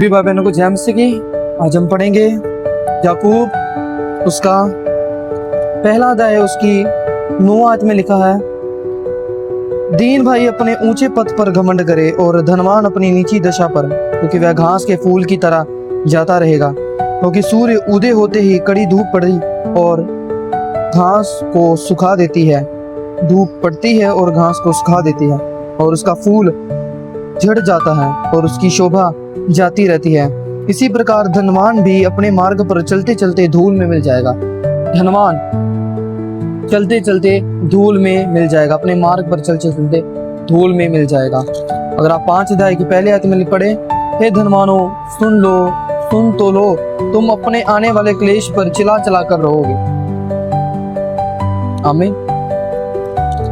भी भाई बहनों को जैम से की आज हम पढ़ेंगे याकूब, उसका पहला अध्याय, उसकी 9 आयत में लिखा है, दीन भाई अपने ऊंचे पद पर घमंड करे और धनवान अपनी नीची दशा पर, क्योंकि वह घास के फूल की तरह जाता रहेगा। क्योंकि सूर्य उदय होते ही कड़ी धूप पड़ी और घास को सुखा देती है, धूप पड़ती है और घास को सुखा देती है, और उसका फूल झड़ जाता है और उसकी शोभा जाती रहती है। इसी प्रकार धनवान भी अपने मार्ग पर चलते चलते धूल में मिल जाएगा। धनवान चलते चलते धूल में मिल जाएगा, अपने मार्ग पर चलते चलते धूल में मिल जाएगा। अगर आप 5 अध्याय की पहले आयत में पढ़े, हे धनवानो सुन लो, सुन तो लो, तुम अपने आने वाले क्लेश पर चिल्ला चिल्ला कर रहोगे। आमीन।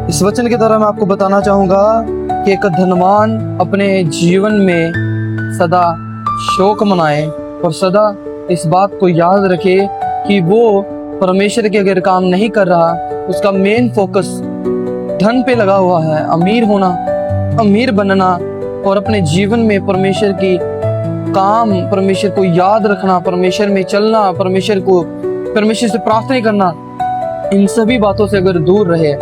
इस वचन के द्वारा मैं आपको बताना चाहूंगा कि एक धनवान अपने जीवन में सदा शोक मनाए और सदा इस बात को याद रखे कि वो परमेश्वर के अगर काम नहीं कर रहा, उसका मेन फोकस धन पे लगा हुआ है, अमीर होना, अमीर बनना, और अपने जीवन में परमेश्वर की काम, परमेश्वर को याद रखना, परमेश्वर में चलना, परमेश्वर से प्रार्थना करना, इन सभी बातों से अगर दूर रहे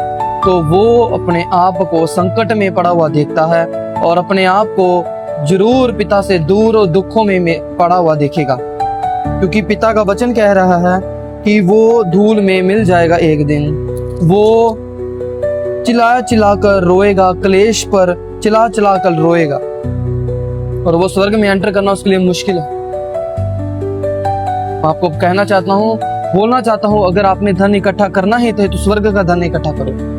तो वो अपने आप को संकट में पड़ा हुआ देखता है और अपने आप को जरूर पिता से दूर और दुखों में पड़ा हुआ देखेगा। क्योंकि पिता का वचन कह रहा है कि वो धूल में मिल जाएगा एक दिन। वो चिल्ला चिल्ला कर रोएगा, क्लेश पर चिल्ला चिल्ला कर रोएगा, और वो स्वर्ग में एंटर करना उसके लिए मुश्किल है। आपको कहना चाहता हूँ, बोलना चाहता हूँ, अगर आपने धन इकट्ठा करना है तो स्वर्ग का धन इकट्ठा करो।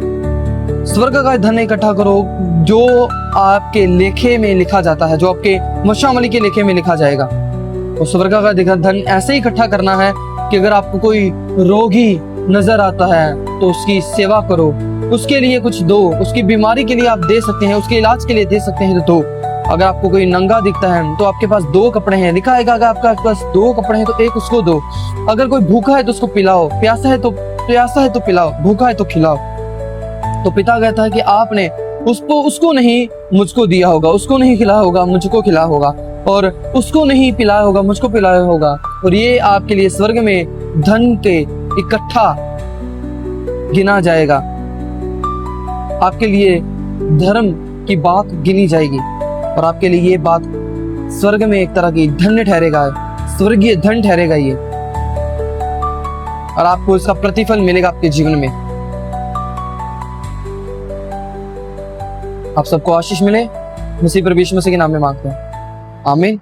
स्वर्ग का धन इकट्ठा करो जो आपके लेखे में लिखा जाता है, जो आपके मशामली के लेखे में लिखा जाएगा। और स्वर्ग का धन ऐसे ही इकट्ठा करना है कि अगर आपको कोई रोगी नजर आता है तो उसकी सेवा करो, उसके लिए कुछ दो, उसकी बीमारी के लिए आप दे सकते हैं, उसके इलाज के लिए दे सकते हैं तो दो। अगर आपको कोई नंगा दिखता है तो आपके पास 2 कपड़े हैं, लिखा है अगर आपके पास 2 कपड़े हैं तो एक उसको दो। अगर कोई भूखा है तो उसको पिलाओ, प्यासा है तो पिलाओ, भूखा है तो खिलाओ। तो पिता कहता है कि आपने उसको नहीं मुझको दिया होगा, उसको नहीं खिलाया होगा, मुझको खिलाया होगा, और उसको नहीं पिलाया होगा, मुझको पिलाया होगा। और ये आपके लिए स्वर्ग में धन के इकट्ठा गिना जाएगा, आपके लिए धर्म की बात गिनी जाएगी, और आपके लिए ये बात स्वर्ग में एक तरह की धन्य ठहरेगा, स्वर्गीय धन ठहरेगा ये, और आपको इसका प्रतिफल मिलेगा आपके जीवन में। आप सबको आशीष मिले, मसीह प्रभु यीशु मसीह के नाम में मांगते हैं, आमीन।